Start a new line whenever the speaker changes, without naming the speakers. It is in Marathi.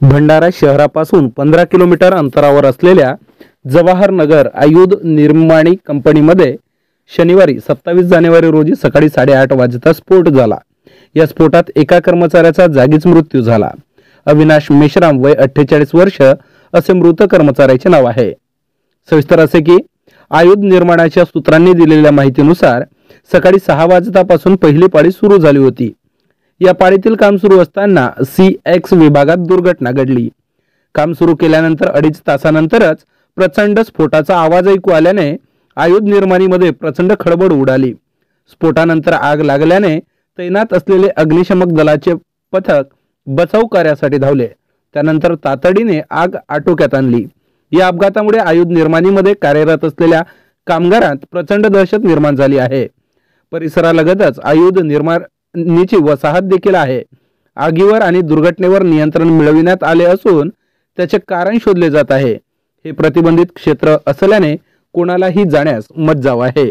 भंडारा शहरापासून 15 किलोमीटर अंतरावर असलेल्या जवाहर नगर आयुध निर्माणी कंपनीमध्ये शनिवारी 27 जानेवारी रोजी सकाळी 8:30 वाजता स्फोट झाला। या स्फोटात एका कर्मचाऱ्याचा जागीच मृत्यू झाला। अविनाश मेश्राम वय 48 वर्ष असे मृत कर्मचाऱ्याचे नाव आहे। सविस्तर असे की आयुध निर्माणाच्या सूत्रांनी दिलेल्या माहितीनुसार सकाळी 6 वाजतापासून पहिली पाळी सुरू झाली होती। या पाळीतील काम सुरू असताना CX विभागात दुर्घटना घडली। काम सुरू केल्यानंतर 2.5 तासानंतरच प्रचंड स्फोटाचा आवाज ऐकू आल्याने आयुध निर्माणीमध्ये प्रचंड खळबळ उडाली। स्फोटानंतर आग लागल्याने तैनात असलेले अग्निशमक दलाचे पथक बचाव कार्यासाठी धावले। त्यानंतर तातडीने आग आटोक्यात आणली। या अपघातामुळे आयुध निर्माणीमध्ये कार्यरत असलेल्या कामगारांत प्रचंड दहशत निर्माण झाली आहे। परिसरालगतच आयुध निर्माणीची वसाहत देखील आहे। आगीवर आणि दुर्घटनेवर नियंत्रण मिळविण्यात आले असून त्याचे कारण शोधले जात आहे। हे प्रतिबंधित क्षेत्र असल्याने कोणालाही जाण्यास मज्जाव आहे।